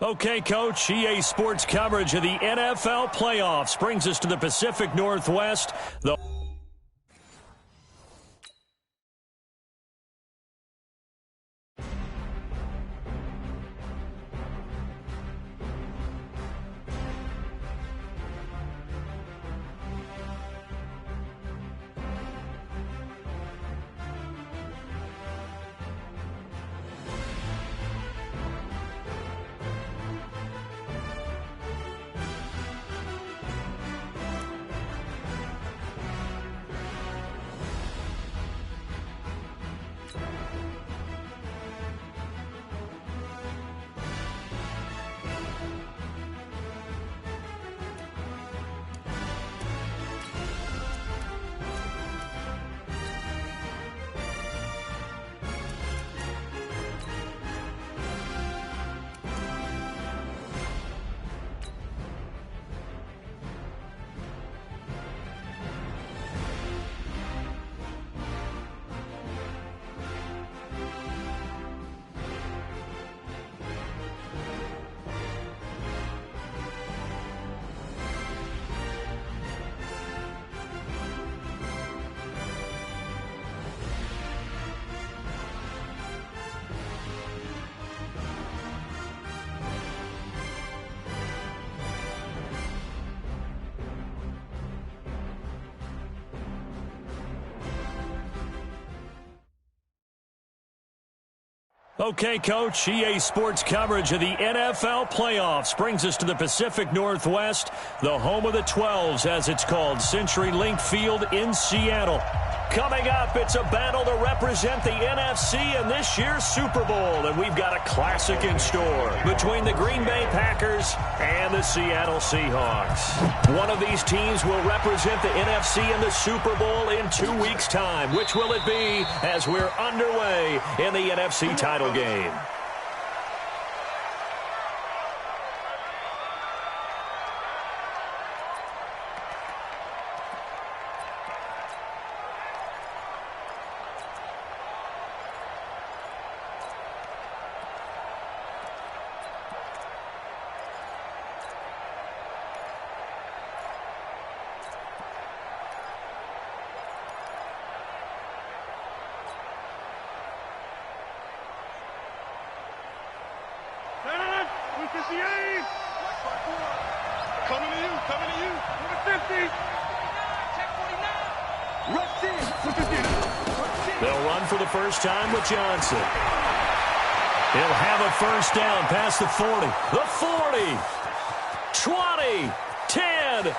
Okay, Coach, EA Sports coverage of the NFL playoffs brings us to the Pacific Northwest. Okay, Coach, EA Sports coverage of the NFL playoffs brings us to the Pacific Northwest, the home of the 12s, as it's called, CenturyLink Field in Seattle. Coming up, it's a battle to represent the NFC in this year's Super Bowl, and we've got a classic in store between the Green Bay Packers and the Seattle Seahawks. One of these teams will represent the NFC in the Super Bowl in 2 weeks' time. Which will it be as we're underway in the NFC title game? They'll run for the first time with Johnson. He'll have a first down past the 40. The 40. 20. 10.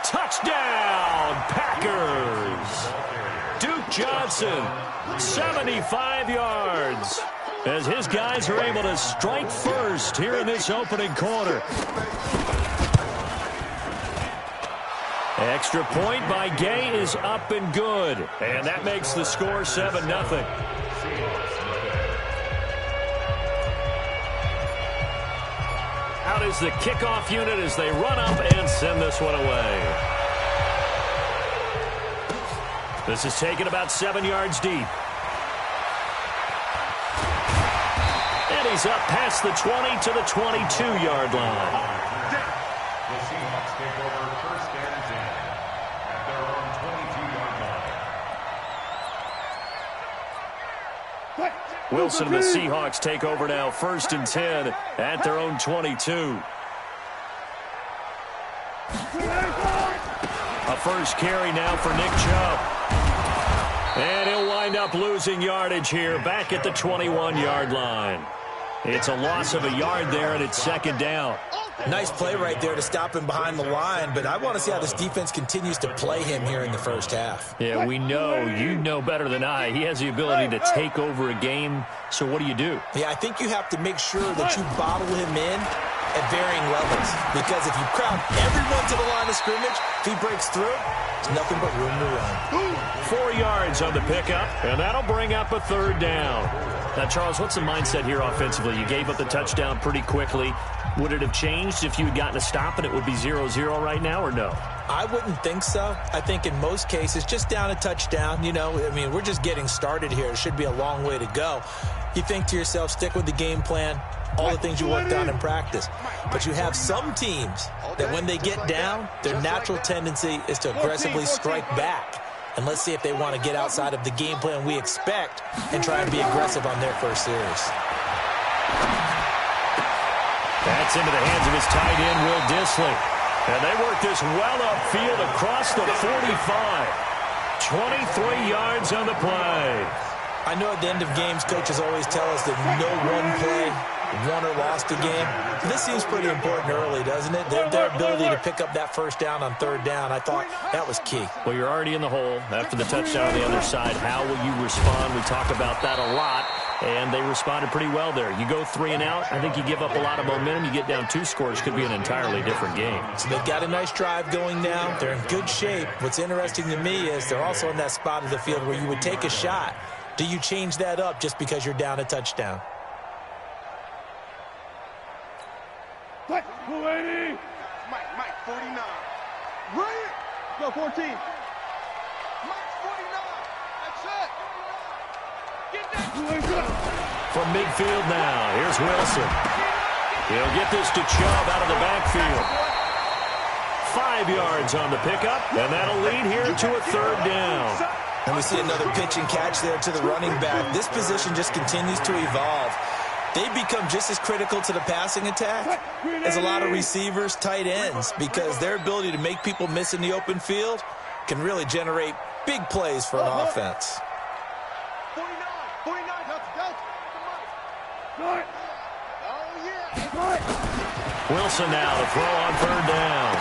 Touchdown, Packers. Duke Johnson, 75 yards. As his guys are able to strike first here in this opening quarter. Extra point by Gay is up and good. And that makes the score 7-0. Out is the kickoff unit as they run up and send this one away. This is taken about 7 yards deep. And he's up past the 20 to the 22-yard line. The Seahawks take over first and 10 at their own 22-yard line. Wilson and the Seahawks take over now, first and 10 at their own 22. A first carry now for Nick Chubb. And he'll wind up losing yardage here back at the 21-yard line. It's a loss of a yard there, and it's second down. Nice play right there to stop him behind the line, but I want to see how this defense continues to play him here in the first half. Yeah, we know, you know better than I, he has the ability to take over a game, so what do you do? Yeah, I think you have to make sure that you bottle him in at varying levels, because if you crowd everyone to the line of scrimmage, if he breaks through, there's nothing but room to run. 4 yards on the pickup, and that'll bring up a third down. Now, Charles, what's the mindset here offensively? You gave up the touchdown pretty quickly. Would it have changed if you had gotten a stop and it would be 0-0 right now, or no? I wouldn't think so. I think in most cases, just down a touchdown, you know, I mean, we're just getting started here. It should be a long way to go. You think to yourself, stick with the game plan, all the things you worked on in practice. But you have some teams that when they get down, their natural tendency is to aggressively strike back. And let's see if they want to get outside of the game plan we expect and try and be aggressive on their first series. That's into the hands of his tight end, Will Dissly. And they work this well upfield across the 45. 23 yards on the play. I know at the end of games, coaches always tell us that no one play won or lost a game. This seems pretty important early, doesn't it? Their ability to pick up that first down on third down, I thought that was key. Well, you're already in the hole after the touchdown on the other side. How will you respond? We talk about that a lot, and they responded pretty well there. You go 3 and out, I think you give up a lot of momentum. You get down 2 scores, could be an entirely different game. So they've got a nice drive going now. They're in good shape. What's interesting to me is they're also in that spot of the field where you would take a shot. Do you change that up just because you're down a touchdown? Mike, 49. Right. Go 14. Mike, 49. That's it. Get that. From midfield now, here's Wilson. He'll get this to Chubb out of the backfield. 5 yards on the pickup, and that'll lead here to a third down. And we see another pitch and catch there to the running back. This position just continues to evolve. They become just as critical to the passing attack as a lot of receivers, tight ends, because their ability to make people miss in the open field can really generate big plays for an offense. 49, Wilson now to throw on third down.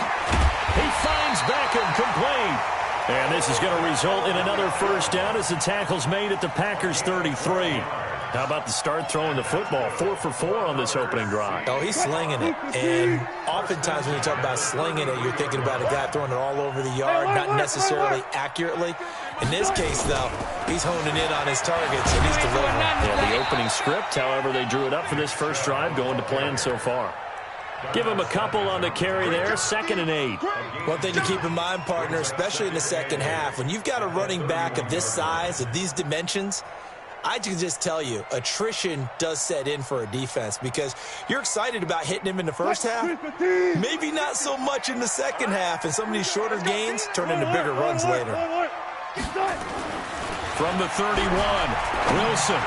He finds Beckham complete. And this is going to result in another first down as the tackle's made at the Packers' 33. How about the start throwing the football? 4 for 4 on this opening drive. Oh, he's slinging it. And oftentimes when you talk about slinging it, you're thinking about a guy throwing it all over the yard, not necessarily accurately. In this case, though, he's honing in on his targets, and he's delivering. Yeah, the opening script, however, they drew it up for this first drive, going to plan so far. Give him a couple on the carry there, 2nd and 8. One thing to keep in mind, partner, especially in the second half, when you've got a running back of this size, of these dimensions, I can just tell you, attrition does set in for a defense because you're excited about hitting him in the first half, maybe not so much in the second half, and some of these shorter gains turn into bigger runs later. From the 31, Wilson.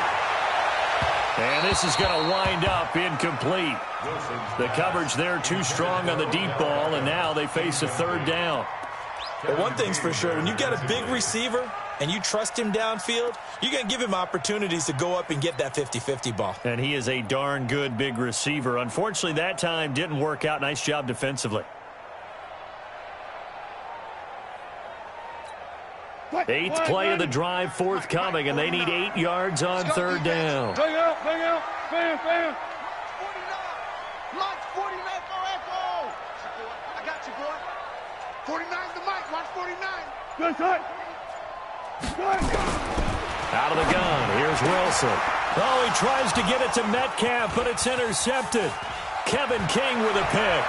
And this is going to wind up incomplete. The coverage there too strong on the deep ball, and now they face a third down. But one thing's for sure, when you've got a big receiver and you trust him downfield, you're going to give him opportunities to go up and get that 50-50 ball. And he is a darn good big receiver. Unfortunately, that time didn't work out. Nice job defensively. 8th play of the drive forthcoming, and they need 8 yards on third down. Bang out, bam. 49. Launch 49 for Echo. I got you, boy. 49 the mic, launch 49. Good shot. Out of the gun, here's Wilson. Oh, he tries to get it to Metcalf, but it's intercepted. Kevin King with a pick.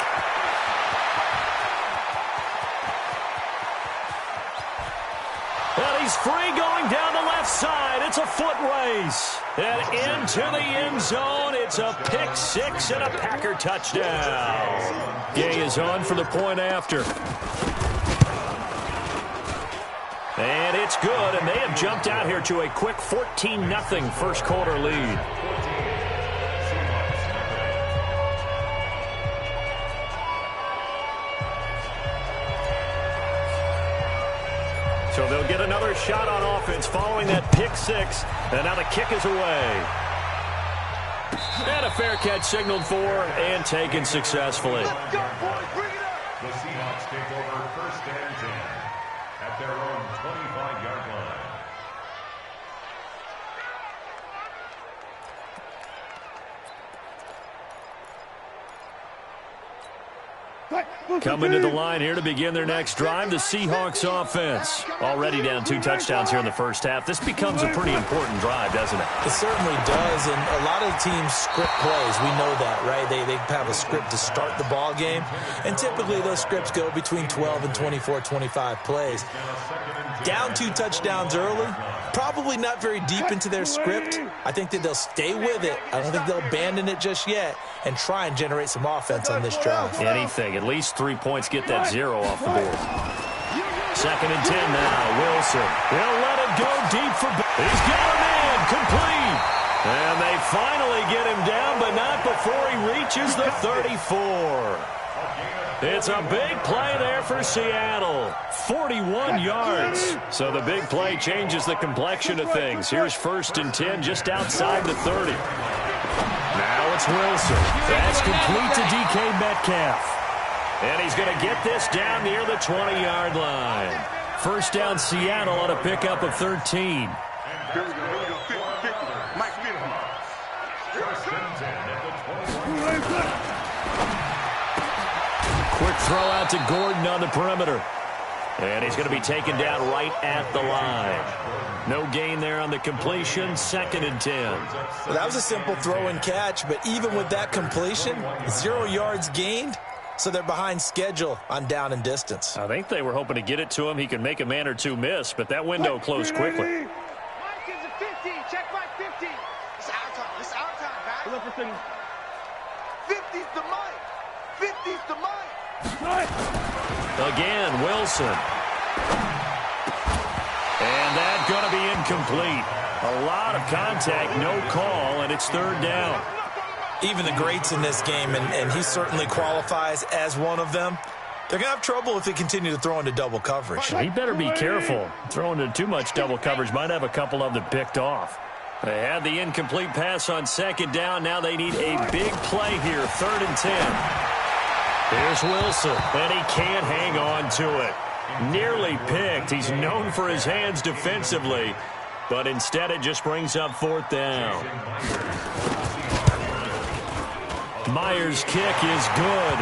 And he's free going down the left side. It's a foot race. And into the end zone. It's a pick 6 and a Packer touchdown. Gay is on for the point after. And it's good, and they have jumped out here to a quick 14-0 first quarter lead. So they'll get another shot on offense following that pick 6, and now the kick is away. And a fair catch signaled for and taken successfully. The Seahawks take over 1st and 10 at their own 25-yard line. Coming to the line here to begin their next drive, the Seahawks offense. Already down 2 touchdowns here in the first half. This becomes a pretty important drive, doesn't it? It certainly does, and a lot of teams script plays. We know that, right? They have a script to start the ball game, and typically those scripts go between 12 and 24, 25 plays. Down 2 touchdowns early, Probably not very deep into their script. I think that they'll stay with it. I don't think they'll abandon it just yet and try and generate some offense on this drive. Anything. At least 3 points. Get that 0 off the board. 2nd and 10 now. Wilson. He'll let it go deep for... He's got a man. Complete. And they finally get him down, but not before he reaches the 34. It's a big play there for Seattle. 41 yards. So the big play changes the complexion of things. Here's 1st and 10 just outside the 30. Now it's Wilson. That's complete to DK Metcalf. And he's going to get this down near the 20-yard line. 1st down Seattle on a pickup of 13. Quick throw out to Gordon on the perimeter. And he's going to be taken down right at the line. No gain there on the completion. 2nd and 10. Well, that was a simple throw and catch, but even with that completion, 0 yards gained, so they're behind schedule on down and distance. I think they were hoping to get it to him. He could make a man or two miss, but that window closed quickly. Mike is a 50. Check Mike 50. It's our time. It's our time, guys. 50's the Mike. 50's the Mike. Again, Wilson. And that's going to be incomplete. A lot of contact, no call, and it's 3rd down. Even the greats in this game, and he certainly qualifies as one of them, they're going to have trouble if they continue to throw into double coverage. He better be careful. Throwing into too much double coverage might have a couple of them picked off. They had the incomplete pass on 2nd down. Now they need a big play here, 3rd and 10. Here's Wilson, and he can't hang on to it. Nearly picked. He's known for his hands defensively, but instead it just brings up 4th down. Myers' kick is good,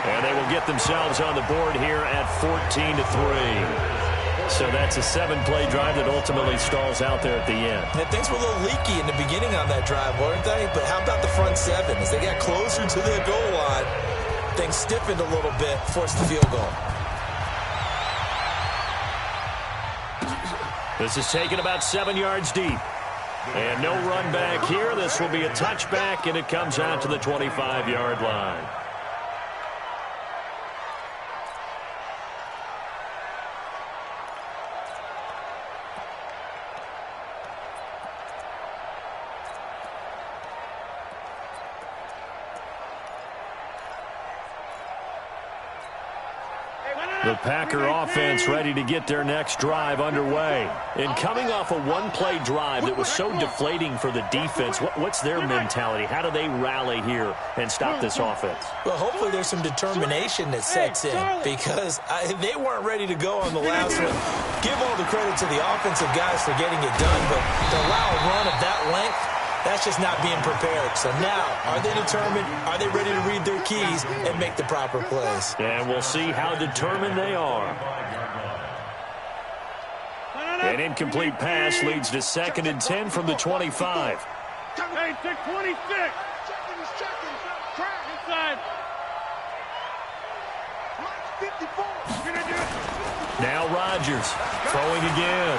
and they will get themselves on the board here at 14-3. So that's a 7-play drive that ultimately stalls out there at the end. And things were a little leaky in the beginning on that drive, weren't they? But how about the front 7? As they got closer to the goal line, things stiffened a little bit, forced the field goal. This is taken about 7 yards deep. And no run back here. This will be a touchback, and it comes out to the 25-yard line. The Packer offense ready to get their next drive underway. And coming off a one-play drive that was so deflating for the defense, what's their mentality? How do they rally here and stop this offense? Well, hopefully there's some determination that sets in because they weren't ready to go on the last one. Give all the credit to the offensive guys for getting it done, but to allow a run of that length, that's just not being prepared. So now, are they determined? Are they ready to read their keys and make the proper plays? And we'll see how determined they are. An incomplete pass leads to 2nd and 10 from the 25. Hey, 26. Checking. Crack. Inside. Mike's 54. You're gonna do it. Now Rodgers throwing again.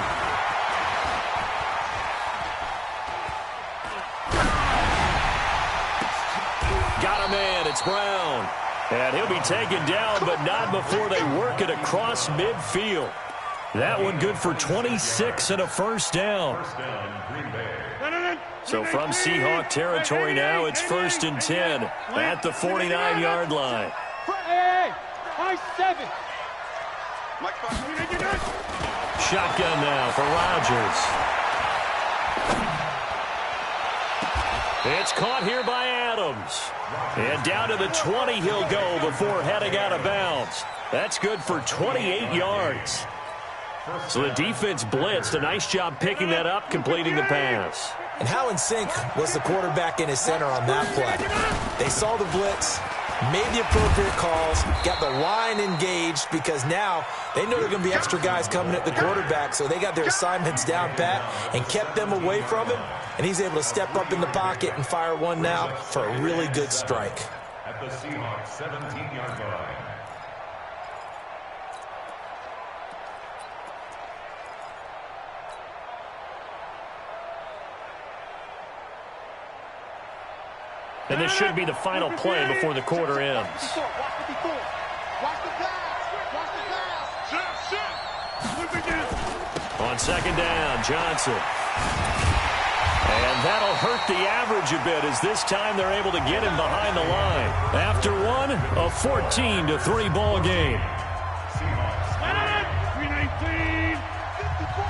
Got a man. It's Brown. And he'll be taken down, but not before they work it across midfield. That one good for 26 and a 1st down. So from Seahawk territory now, it's 1st and 10 at the 49-yard line. Hey, 7. Shotgun now for Rodgers. It's caught here by Adams. And down to the 20 he'll go before heading out of bounds. That's good for 28 yards. So the defense blitzed. A nice job picking that up, completing the pass. And how in sync was the quarterback in his center on that play? They saw the blitz, made the appropriate calls, got the line engaged because now they know there are going to be extra guys coming at the quarterback, so they got their assignments down pat and kept them away from him, and he's able to step up in the pocket and fire one now for a really good strike. At the Seahawks 17-yard line. And this should be the final play before the quarter ends. Watch the pass. Watch the pass. On second down, Johnson. And that'll hurt the average a bit as this time they're able to get him behind the line. After one, a 14-3 ball game. Seahawks. 319. 54.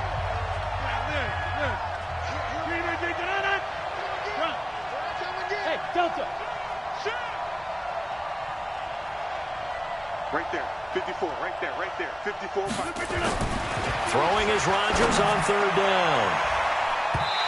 Hey, Delta. Right there. 54. Right there. 54. Throwing is Rodgers on third down.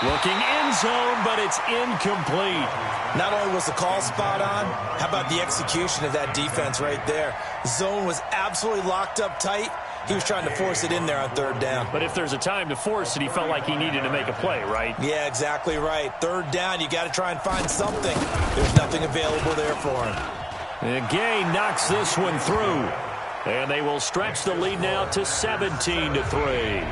Looking end zone, but it's incomplete. Not only was the call spot on, how about the execution of that defense right there? Zone was absolutely locked up tight. He was trying to force it in there on third down. But if there's a time to force it, he felt like he needed to make a play, right? Yeah, exactly right. Third down, you got to try and find something. There's nothing available there for him. And Gay knocks this one through. And they will stretch the lead now to 17-3.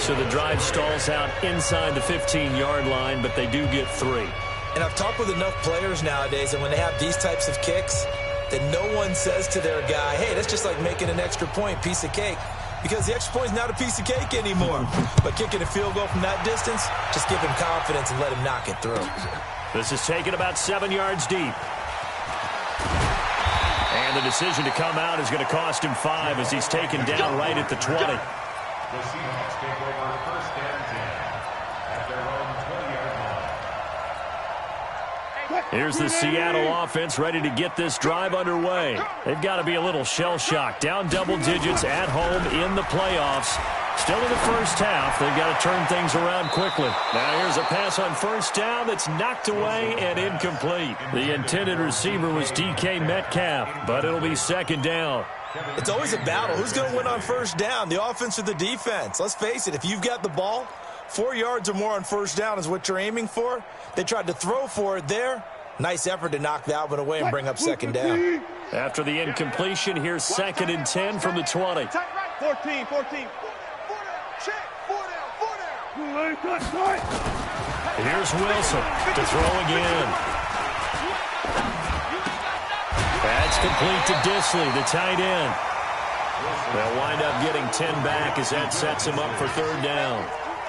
So the drive stalls out inside the 15-yard line, but they do get 3. And I've talked with enough players nowadays, and when they have these types of kicks, that no one says to their guy, hey, that's just like making an extra point, piece of cake. Because the extra point is not a piece of cake anymore. But kicking a field goal from that distance, just give him confidence and let him knock it through. This is taken about 7 yards deep. And the decision to come out is going to cost him 5 as he's taken down right at the 20. The Seahawks take over first and 10 at their own 20-yard line. Here's the Seattle offense ready to get this drive underway. They've got to be a little shell-shocked. Down double digits at home in the playoffs. Still in the first half. They've got to turn things around quickly. Now here's a pass on first down that's knocked away and incomplete. The intended receiver was DK Metcalf, but it'll be second down. It's always a battle. Who's going to win on first down, the offense or the defense? Let's face it, if you've got the ball, 4 yards or more on first down is what you're aiming for. They tried to throw for it there. Nice effort to knock that one away and bring up second down. After the incompletion, here's second and 10 from the 20. 14. 14. Check. 4 down. Here's Wilson to throw again. That's complete to Disley, the tight end. They'll wind up getting 10 back as that sets him up for third down.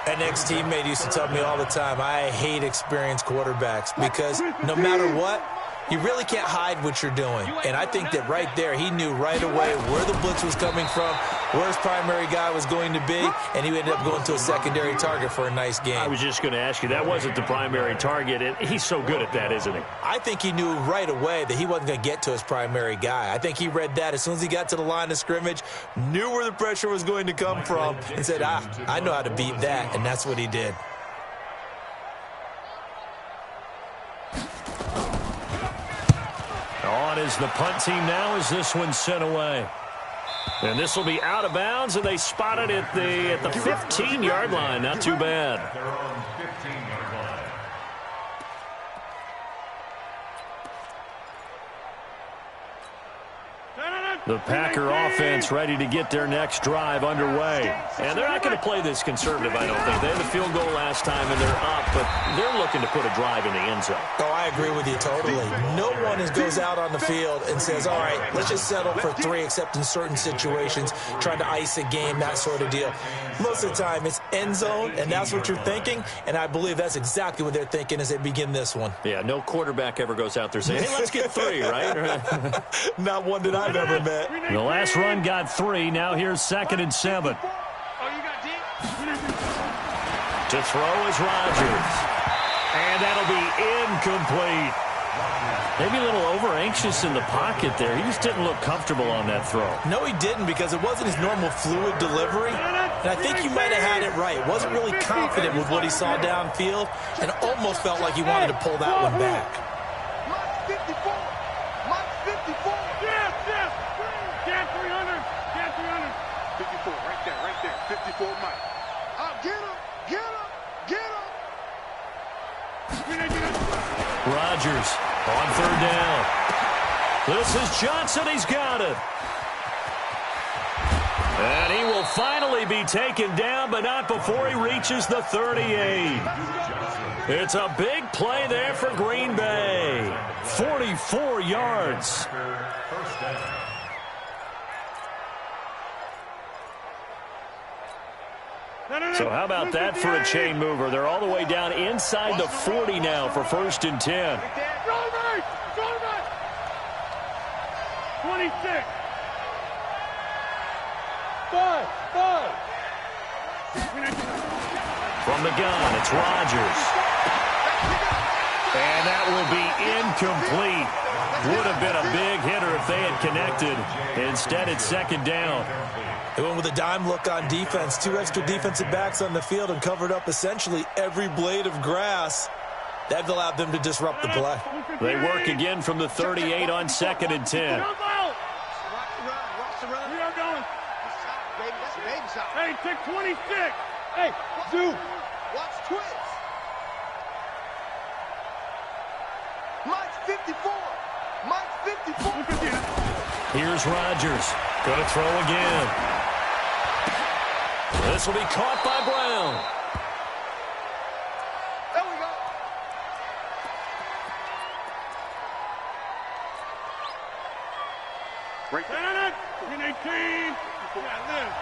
An ex-teammate used to tell me all the time, I hate experienced quarterbacks because no matter what, you really can't hide what you're doing. And I think that right there, he knew right away where the blitz was coming from, where his primary guy was going to be, and he ended up going to a secondary target for a nice game. I was just going to ask you, that wasn't the primary target, and he's so good at that, isn't he? I think he knew right away that he wasn't going to get to his primary guy. I think he read that as soon as he got to the line of scrimmage, knew where the pressure was going to come from, and said, I know how to beat that, and that's what he did. On is the punt team now as this one's sent away. And this will be out of bounds, and they spot it at the 15-yard line. Not too bad. Their own 15-yard line. The Packer offense ready to get their next drive underway. And they're not going to play this conservative, I don't think. They had the field goal last time, and they're up, but they're looking to put a drive in the end zone. Oh, I agree with you totally. No one goes out on the field and says, all right, let's just settle for 3, except in certain situations, trying to ice a game, that sort of deal. Most of the time, it's end zone, and that's what you're thinking, and I believe that's exactly what they're thinking as they begin this one. Yeah, no quarterback ever goes out there saying, hey, let's get 3, right? Not one that I've ever met. The last run got 3. Now here's second and 7. Oh, you got deep? To throw is Rodgers. And that'll be incomplete. Maybe a little over-anxious in the pocket there. He just didn't look comfortable on that throw. No, he didn't, because it wasn't his normal fluid delivery. And I think he might have had it right. Wasn't really confident with what he saw downfield and almost felt like he wanted to pull that one back. Mike 54. Mike 54. Yes. Get 300. Get 300. 54, right there. 54, Mike. Get him. Rodgers on third down. This is Johnson. He's got it. And he will finally be taken down, but not before he reaches the 38. It's a big play there for Green Bay. 44 yards. First down. So how about that for a chain mover? They're all the way down inside the 40 now for 1st and 10. 26. 5. From the gun, it's Rodgers. And that will be incomplete. Would have been a big hitter if they had connected. Instead, it's 2nd down. They went with a dime look on defense. 2 extra defensive backs on the field and covered up essentially every blade of grass. That allowed them to disrupt the play. They work again from the 38 on 2nd and 10. Hey, take 26. Hey, Zoo. Watch twins. Mike's 54. Mike's 54. Look at this. Here's Rodgers. Going to throw again. This will be caught by Brown. There we go. Break that. 18. Yeah, live.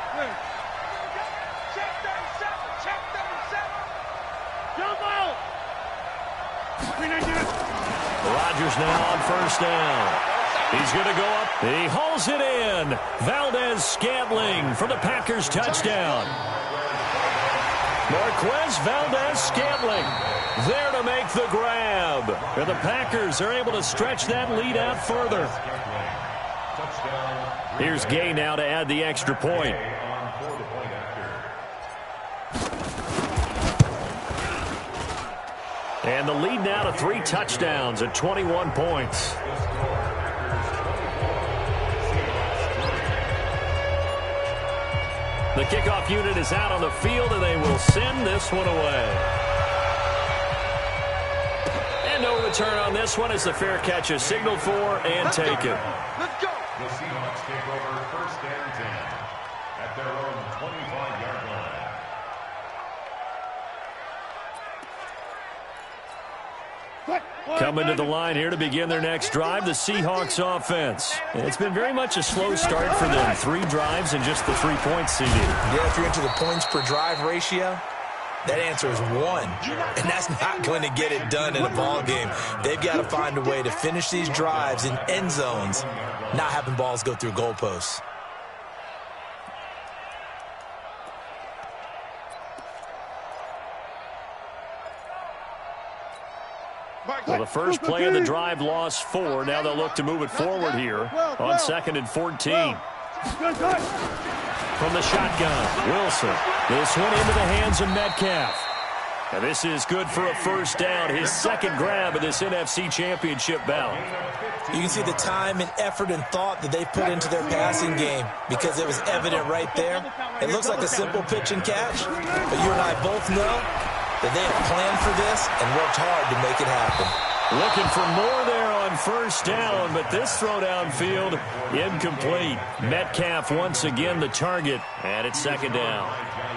Check 37. Check 37. Jump out. Rodgers now on 1st down. He's going to go up. He hauls it in. Valdez-Scantling for the Packers touchdown. Marquez Valdez-Scantling there to make the grab. And the Packers are able to stretch that lead out further. Here's Gay now to add the extra point. And the lead now to 3 touchdowns at 21 points. The kickoff unit is out on the field, and they will send this one away. And no return on this one as the fair catch is signaled for and taken. Let's go. The Seahawks take over 1st and 10 at their own 25-yard line. Coming to the line here to begin their next drive, the Seahawks offense. It's been very much a slow start for them. 3 drives and just the 3 points, CD. Yeah, if you're into the points per drive ratio, that answer is 1. And that's not going to get it done in a ball game. They've got to find a way to finish these drives in end zones, not having balls go through goalposts. Well, the first play of the drive lost 4. Now they'll look to move it forward here on 2nd and 14. From the shotgun, Wilson. This one into the hands of Metcalf. And this is good for a 1st down, his 2nd grab of this NFC Championship bout. You can see the time and effort and thought that they put into their passing game because it was evident right there. It looks like a simple pitch and catch, but you and I both know that they have planned for this and worked hard to make it happen. Looking for more there on 1st down, but this throw downfield incomplete. Metcalf once again the target, and it's 2nd down.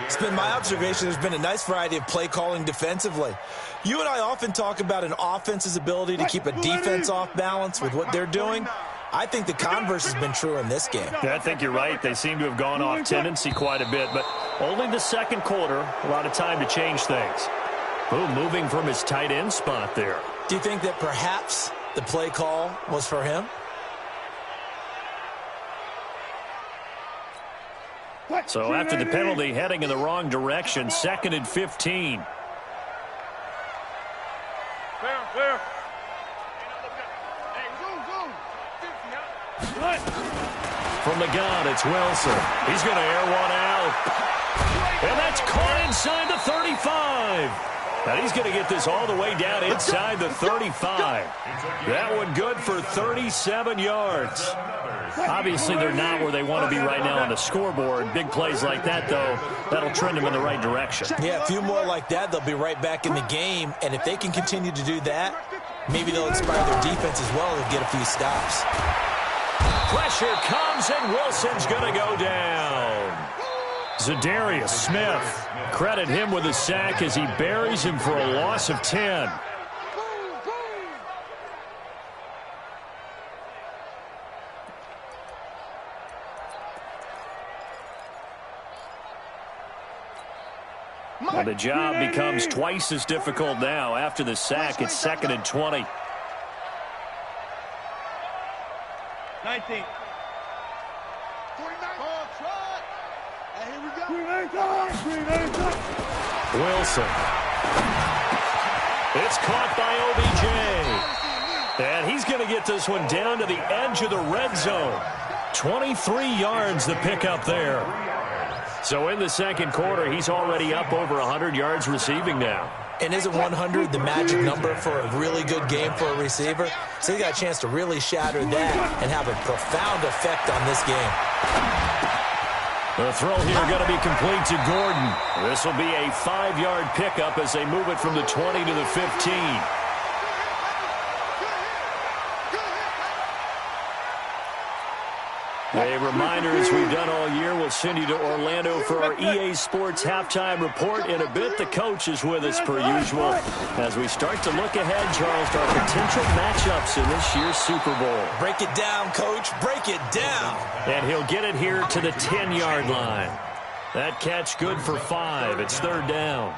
It's been my observation there's been a nice variety of play calling defensively. You and I often talk about an offense's ability to keep a defense off balance with what they're doing. I think the converse has been true in this game. Yeah, I think you're right. They seem to have gone off tendency quite a bit, but only the 2nd quarter, a lot of time to change things. Boom, moving from his tight end spot there. Do you think that perhaps the play call was for him? So after the penalty, heading in the wrong direction, 2nd and 15. Clear. From the gun, it's Wilson. He's going to air one out. And that's caught inside the 35. And he's going to get this all the way down inside the 35. That one good for 37 yards. Obviously, they're not where they want to be right now on the scoreboard. Big plays like that, though, that'll trend them in the right direction. Yeah, a few more like that, they'll be right back in the game. And if they can continue to do that, maybe they'll inspire their defense as well and get a few stops. Pressure comes, and Wilson's going to go down. Zadarius Smith. Credit him with a sack as he buries him for a loss of 10. And the job becomes twice as difficult now. After the sack, it's 2nd and 20. 19. 49. Oh, try. And here we go. Wilson. It's caught by OBJ. And he's going to get this one down to the edge of the red zone. 23 yards the pickup there. So in the second quarter, he's already up over 100 yards receiving now. And isn't 100 the magic number for a really good game for a receiver? So he got a chance to really shatter that and have a profound effect on this game. The throw here going to be complete to Gordon. This will be a 5-yard pickup as they move it from the 20 to the 15. A reminder, as we've done all year, we'll send you to Orlando for our EA Sports Halftime Report. In a bit, the coach is with us per usual. As we start to look ahead, Charles, to our potential matchups in this year's Super Bowl. Break it down, Coach. Break it down. And he'll get it here to the 10-yard line. That catch good for 5. It's 3rd down.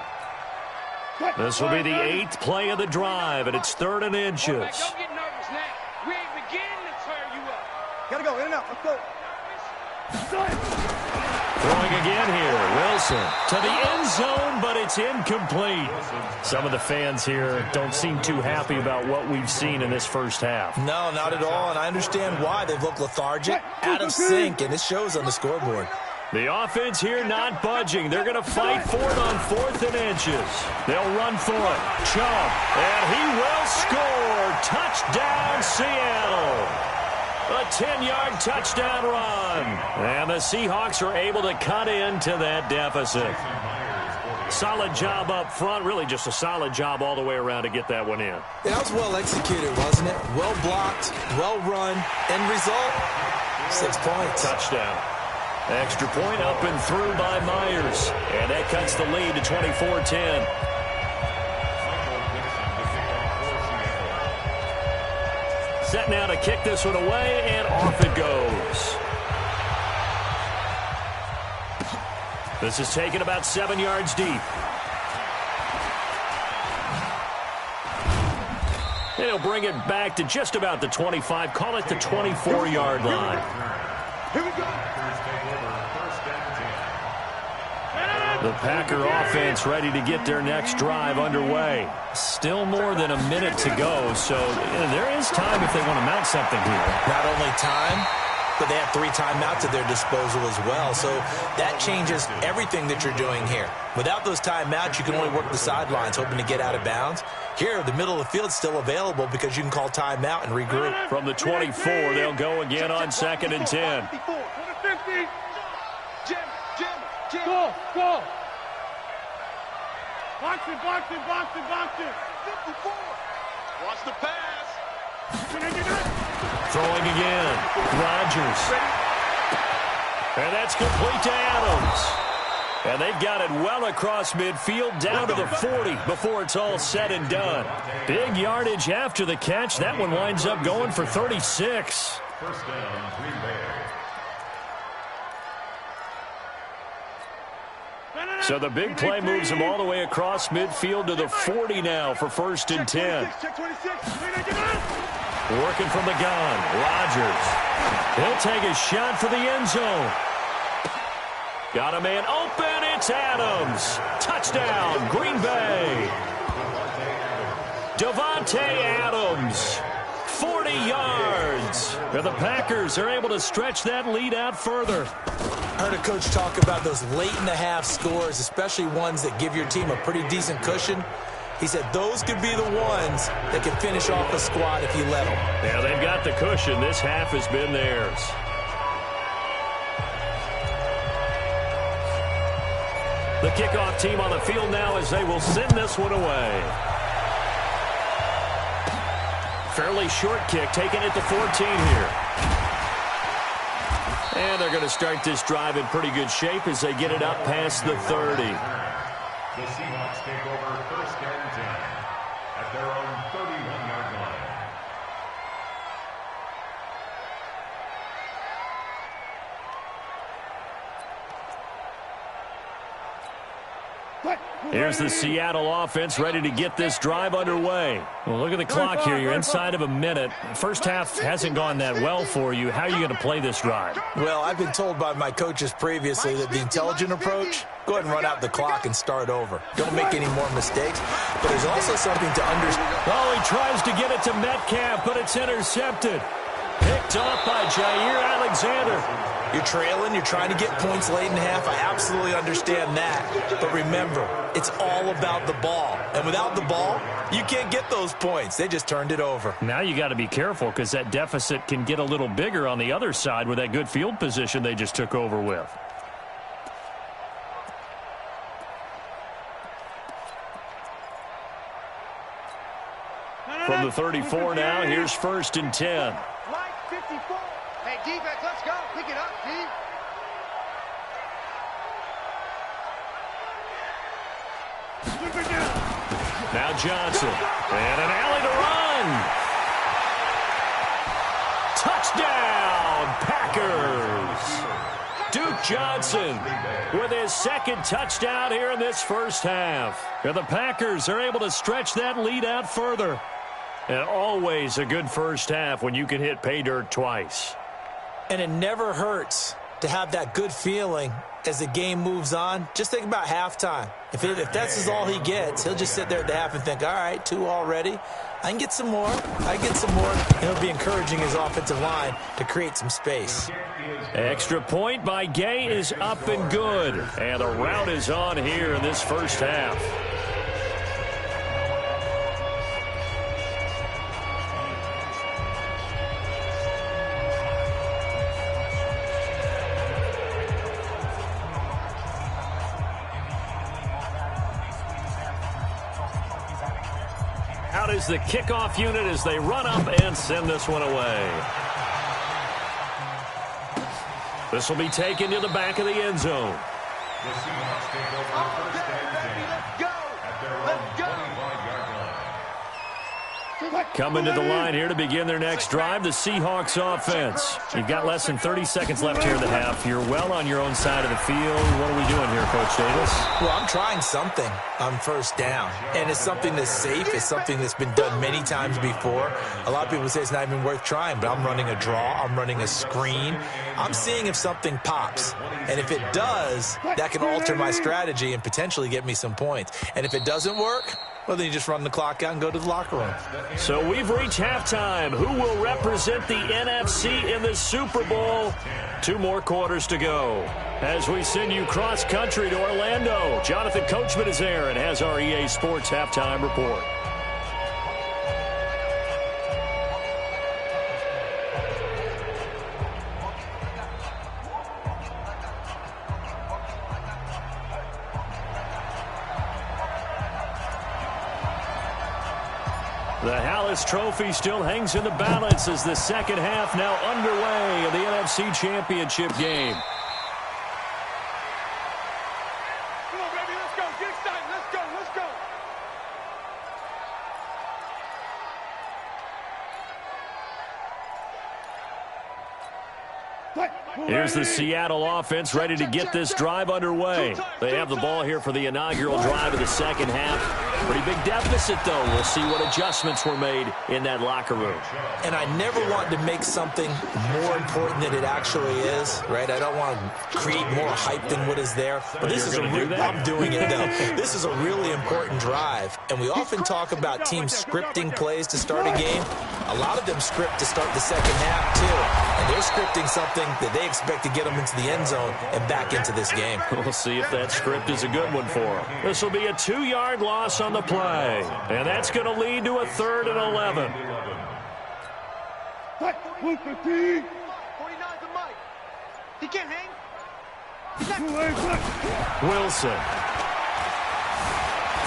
This will be the 8th play of the drive, and it's 3rd and inches. Don't get nervous now. We ain't beginning to turn you up. Gotta go, in and out. Let's go. Throwing again here, Wilson to the end zone, but it's incomplete. Some of the fans here don't seem too happy about what we've seen in this first half. No, not at all, and I understand why. They've looked lethargic, out of sync, and it shows on the scoreboard. The offense here not budging. They're going to fight for it on 4th and inches. They'll run for it. Chubb, and he will score. Touchdown, Seattle. A 10-yard touchdown run. And the Seahawks are able to cut into that deficit. Solid job up front. Really just a solid job all the way around to get that one in. That was well executed, wasn't it? Well blocked, well run. End result, 6 points. Touchdown. Extra point up and through by Myers. And that cuts the lead to 24-10. Set now to kick this one away, and off it goes. This is taken about 7 yards deep. And he'll bring it back to just about the 25. Call it the 24-yard line. Here we go. The Packer offense ready to get their next drive underway. Still more than a minute to go, so there is time if they want to mount something here. Not only time, but they have 3 timeouts at their disposal as well, so that changes everything that you're doing here. Without those timeouts, you can only work the sidelines, hoping to get out of bounds. Here, the middle of the field is still available because you can call timeout and regroup. From the 24, they'll go again on 2nd and 10. Go, go. Box it, box it, box it, box it. 54. Watch the pass. Throwing again. Rodgers. And that's complete to Adams. And they've got it well across midfield down to the 40 before it's all said and done. Big yardage after the catch. That one winds up going for 36. First down, Green Bay. So the big play moves him all the way across midfield to the 40 now for 1st and 10. Working from the gun, Rodgers. He'll take a shot for the end zone. Got a man open, it's Adams. Touchdown, Green Bay. Davante Adams, 40 yards. And the Packers are able to stretch that lead out further. I heard a coach talk about those late-in-the-half scores, especially ones that give your team a pretty decent cushion. He said those could be the ones that can finish off a squad if you let them. Yeah, they've got the cushion. This half has been theirs. The kickoff team on the field now as they will send this one away. Fairly short kick taken at the 14 here. And they're going to start this drive in pretty good shape as they get it up past the 30. The Seahawks take over 1st and 10 at their own 31-yard line. Here's the Seattle offense ready to get this drive underway. Well, look at the clock here. You're inside of a minute. First half hasn't gone that well for you. How are you going to play this drive? Well, I've been told by my coaches previously that the intelligent approach, go ahead and run out the clock and start over. Don't make any more mistakes. But there's also something to understand. Oh, he tries to get it to Metcalf, but it's intercepted. Picked off by Jair Alexander. You're trailing, you're trying to get points late in half. I absolutely understand that. But remember, it's all about the ball. And without the ball, you can't get those points. They just turned it over. Now you got to be careful because that deficit can get a little bigger on the other side with that good field position they just took over with. From the 34 now, here's 1st and 10. Line 54. Hey, defense, let's go. Pick it up, D. Now Johnson. And an alley to run. Touchdown, Packers. Duke Johnson with his 2nd touchdown here in this first half. And the Packers are able to stretch that lead out further. And always a good first half when you can hit pay dirt twice. And it never hurts to have that good feeling as the game moves on. Just think about halftime. If that's all he gets, he'll just sit there at the half and think, all right, 2 already. I can get some more. I can get some more. And he'll be encouraging his offensive line to create some space. Extra point by Gay is up and good. And the route is on here in this first half. Out is the kickoff unit as they run up and send this one away. This will be taken to the back of the end zone. The Seahawks take over 1st and 10 at their own 25-yard line. Coming to the line here to begin their next drive, the Seahawks offense. You've got less than 30 seconds left here in the half. You're well on your own side of the field. What are we doing here, Coach Davis? Well, I'm trying something on 1st down, and it's something that's safe. It's something that's been done many times before. A lot of people say it's not even worth trying, but I'm running a draw. I'm running a screen. I'm seeing if something pops, and if it does, that can alter my strategy and potentially get me some points. And if it doesn't work, well, then you just run the clock out and go to the locker room. So we've reached halftime. Who will represent the NFC in the Super Bowl? 2 more quarters to go. As we send you cross-country to Orlando, Jonathan Coachman is there and has our EA Sports halftime report. The Hallis Trophy still hangs in the balance as the second half now underway of the NFC Championship game. Come on, baby, let's go. Get excited. Let's go. Let's go. Here's the Seattle offense ready to get this drive underway. They have the ball here for the inaugural drive of the second half. Pretty big deficit, though. We'll see what adjustments were made in that locker room. And I never want to make something more important than it actually is, right? I don't want to create more hype than what is there. But this is I'm doing it, though. This is a really important drive. And we often talk about teams scripting plays to start a game. A lot of them script to start the second half, too. And they're scripting something that they expect to get them into the end zone and back into this game. We'll see if that script is a good one for them. This will be a 2-yard loss on the play. And that's going to lead to a 3rd and 11. 115. 49's a Mike. He can't hang. Wilson.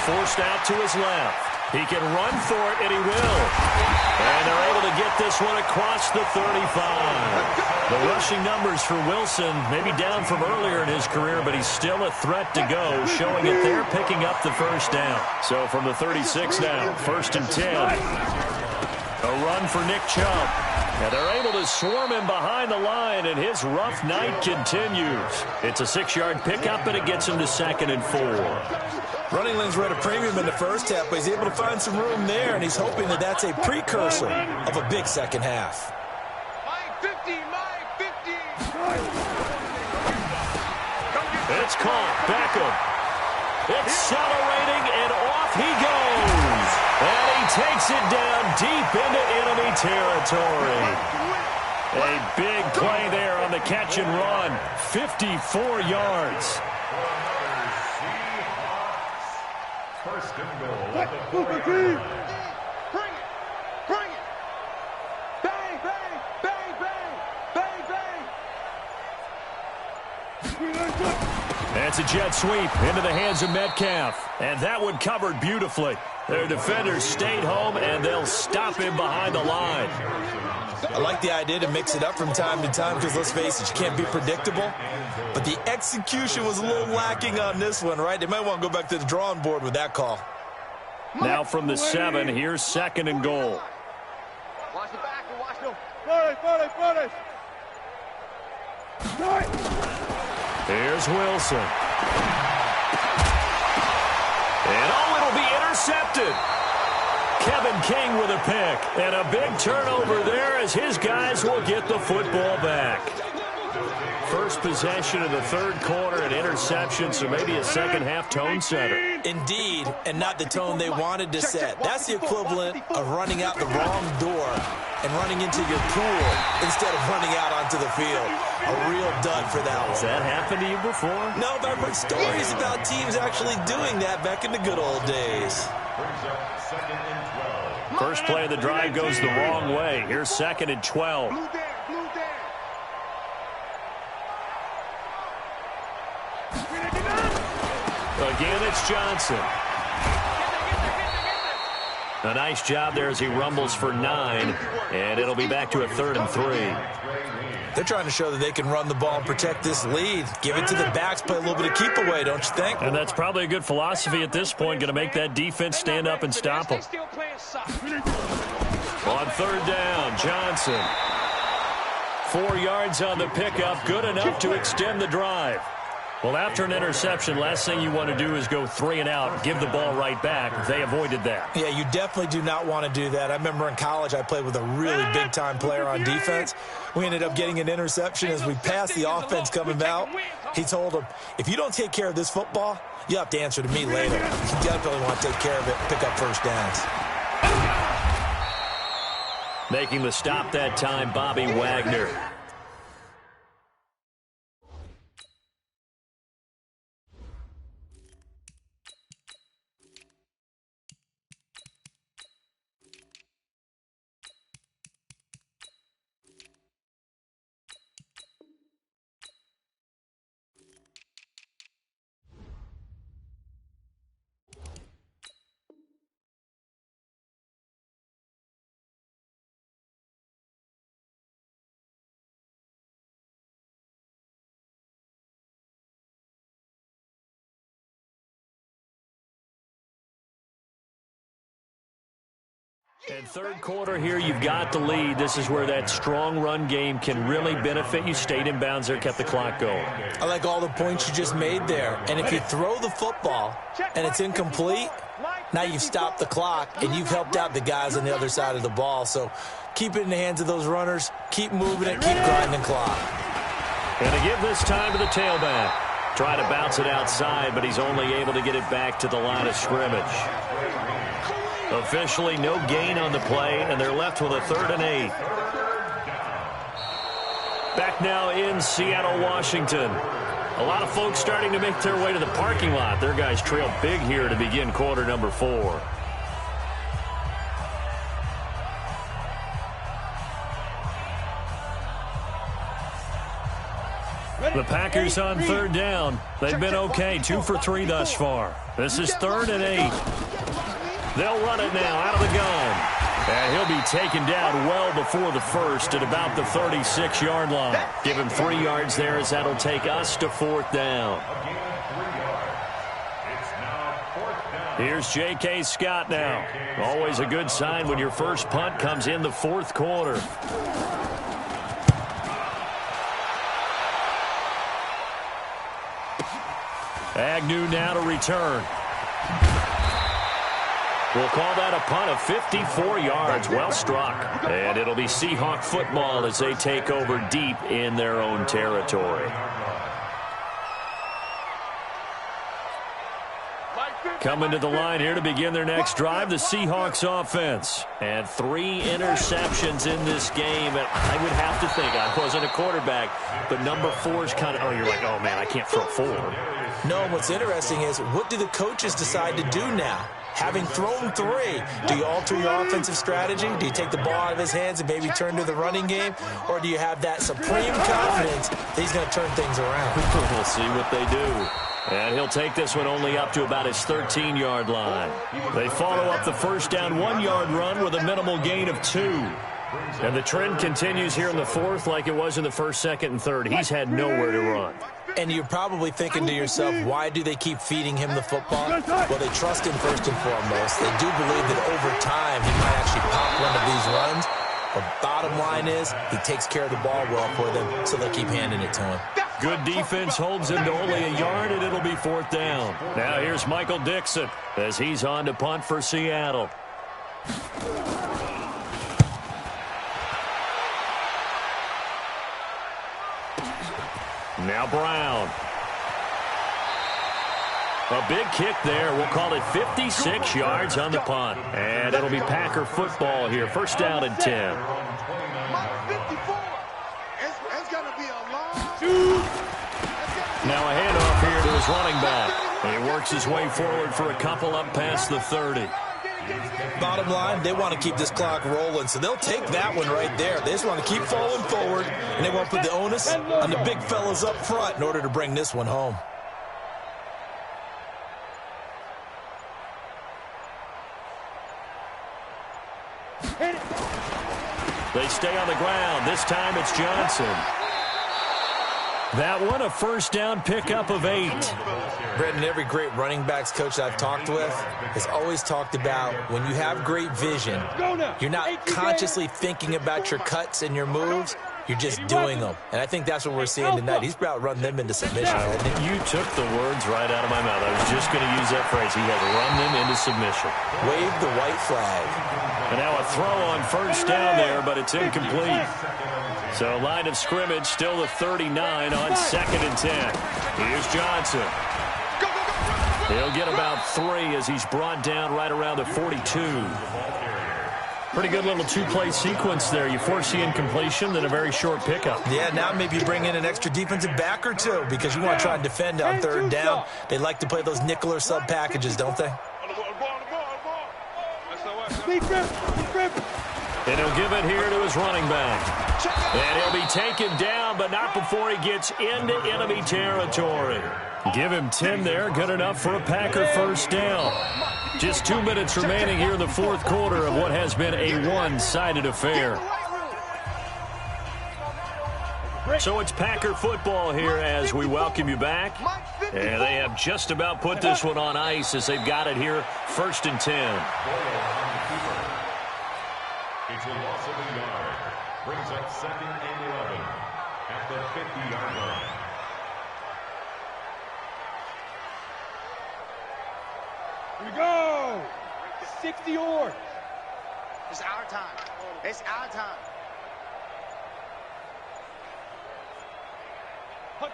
Forced out to his left. He can run for it, and he will. And they're able to get this one across the 35. The rushing numbers for Wilson, maybe down from earlier in his career, but he's still a threat to go, showing it they're picking up the first down. So from the 36 now, 1st and 10. A run for Nick Chubb. And they're able to swarm him behind the line, and his rough night continues. It's a 6-yard pickup, and it gets him to 2nd and 4. Running lanes were at a premium in the first half, but he's able to find some room there, and he's hoping that that's a precursor of a big second half. My 50, my 50. It's caught. Beckham. Accelerating, and off he goes. And he takes it down deep into enemy territory. A big play there on the catch and run. 54 yards. First and goal. Bring it. Bring it. Bang, bang, bang, bang, bang, bang. That's a jet sweep into the hands of Metcalf. And that one covered beautifully. Their defenders stayed home, and they'll stop him behind the line. I like the idea to mix it up from time to time because, let's face it, you can't be predictable. But the execution was a little lacking on this one, right? They might want to go back to the drawing board with that call. Now from the 7, here's 2nd and goal. Watch the back and watch them. Here's Wilson. And it'll be intercepted. Kevin King with a pick. And a big turnover there as his guys will get the football back. First possession of the 3rd quarter, an interception, so maybe a second-half tone setter. Indeed, and not the tone they wanted to set. That's the equivalent of running out the wrong door and running into your pool instead of running out onto the field. A real dud for that one. Has that happened to you before? No, but I've heard stories about teams actually doing that back in the good old days. First play of the drive goes the wrong way. Here's 2nd and 12. Blue down. Again, it's Johnson. A nice job there as he rumbles for 9, and it'll be back to a 3rd and 3. They're trying to show that they can run the ball and protect this lead. Give it to the backs, play a little bit of keep away, don't you think? And that's probably a good philosophy at this point, going to make that defense stand up and stop them. On 3rd down, Johnson. 4 yards on the pickup, good enough to extend the drive. Well, after an interception, last thing you want to do is go 3 and out, give the ball right back. They avoided that. Yeah, you definitely do not want to do that. I remember in college I played with a really big-time player on defense. We ended up getting an interception as we passed the offense coming out. He told him, if you don't take care of this football, you'll have to answer to me later. You definitely want to take care of it, pick up first downs. Making the stop that time, Bobby Wagner. And 3rd quarter here, you've got the lead. This is where that strong run game can really benefit you. Stayed in bounds there, kept the clock going. I like all the points you just made there. And if you throw the football and it's incomplete, now you've stopped the clock and you've helped out the guys on the other side of the ball. So keep it in the hands of those runners. Keep moving it. Keep grinding clock. And to give this time to the tailback. Try to bounce it outside, but he's only able to get it back to the line of scrimmage. Officially no gain on the play, and they're left with a 3rd and 8. Back now in Seattle, Washington. A lot of folks starting to make their way to the parking lot. Their guys trail big here to begin quarter number 4. The Packers on 3rd down. They've been okay, 2 for 3 thus far. This is 3rd and 8. They'll run it now out of the gun. And he'll be taken down well before the first at about the 36-yard line. Give him 3 yards there as that'll take us to 4th down. Here's J.K. Scott now. Always a good sign when your first punt comes in the 4th quarter. Agnew now to return. We'll call that a punt of 54 yards. Well struck. And it'll be Seahawk football as they take over deep in their own territory. Coming to the line here to begin their next drive, the Seahawks offense. And 3 interceptions in this game. And I would have to think, I wasn't a quarterback, but number 4 is kind of, you're like, oh, man, I can't throw 4. No, what's interesting is, what do the coaches decide to do now? Having thrown 3, do you alter your offensive strategy? Do you take the ball out of his hands and maybe turn to the running game? Or do you have that supreme confidence that he's going to turn things around? We'll see what they do. And he'll take this one only up to about his 13-yard line. They follow up the first down 1-yard run with a minimal gain of 2. And the trend continues here in the 4th like it was in the 1st, 2nd, and 3rd. He's had nowhere to run. And you're probably thinking to yourself, why do they keep feeding him the football? Well, they trust him first and foremost. They do believe that over time he might actually pop one of these runs. But bottom line is, he takes care of the ball well for them, so they'll keep handing it to him. Good defense holds him to only a yard, and it'll be 4th down. Now here's Michael Dixon as he's on to punt for Seattle. Now Brown. A big kick there. We'll call it 56 yards on the punt. And it'll be Packer football here. First down and 10. Now a handoff here to his running back. He works his way forward for a couple up past the 30. Bottom line, they want to keep this clock rolling, so they'll take that one right there. They just want to keep falling forward, and they want to put the onus on the big fellas up front in order to bring this one home. They stay on the ground. This time it's Johnson. That one, a first down pickup of 8. Brendan, every great running backs coach I've talked with has always talked about when you have great vision, you're not consciously thinking about your cuts and your moves. You're just doing them. And I think that's what we're seeing tonight. He's about running them into submission. You took the words right out of my mouth. I was just going to use that phrase. He has run them into submission. Wave the white flag. And now a throw on first down there, but it's incomplete. So line of scrimmage still the 39 on 2nd and 10. Here's Johnson. He'll get about 3 as he's brought down right around the 42. Pretty good little 2-play sequence there. You force the incompletion, then a very short pickup. Yeah, now maybe you bring in an extra defensive back or 2 because you want to try and defend on 3rd down. They like to play those nickel or sub packages, don't they? And he'll give it here to his running back. And he'll be taken down, but not before he gets into enemy territory. Give him 10 there, good enough for a Packer first down. Just 2 minutes remaining here in the 4th quarter of what has been a one-sided affair. So it's Packer football here as we welcome you back. And they have just about put this one on ice as they've got it here, 1st and 10. It's a loss of a yard. Brings up 2nd and 11 at the 50-yard line. Here we go. 60 yards. It's our time. It's our time.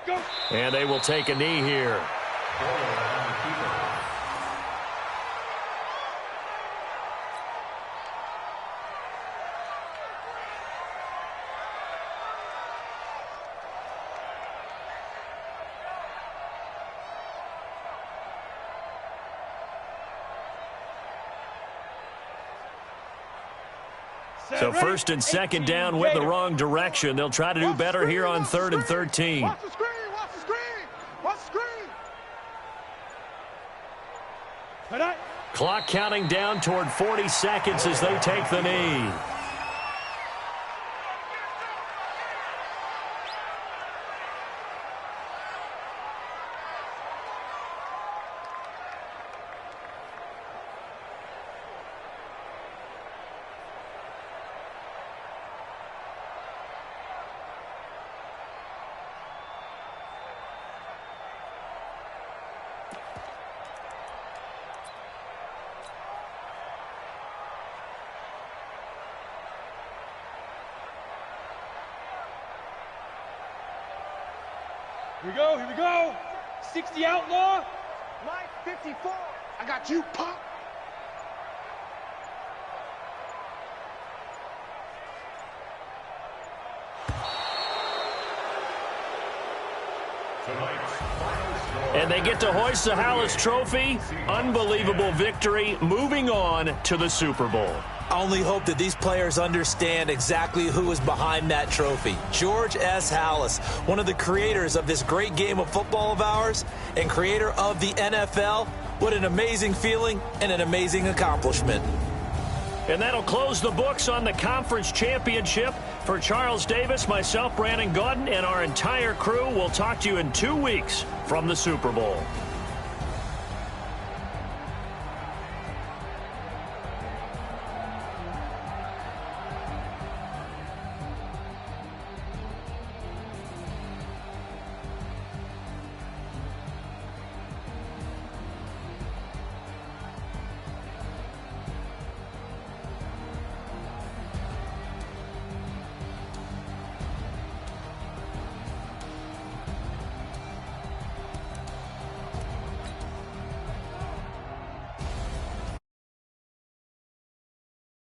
Go. And they will take a knee here. So 1st and 2nd down went the wrong direction. They'll try to do better here on 3rd and 13. Watch the screen. Watch the screen. Watch the screen. Clock counting down toward 40 seconds as they take the knee. Here we go. 60 outlaw. Mike 54. I got you, pop. And they get to hoist the Hallis Trophy. Unbelievable victory. Moving on to the Super Bowl. I only hope that these players understand exactly who is behind that trophy. George S. Hallis, one of the creators of this great game of football of ours and creator of the NFL. What an amazing feeling and an amazing accomplishment. And that'll close the books on the conference championship. For Charles Davis, myself, Brandon Gaudin, and our entire crew, we'll talk to you in 2 weeks from the Super Bowl.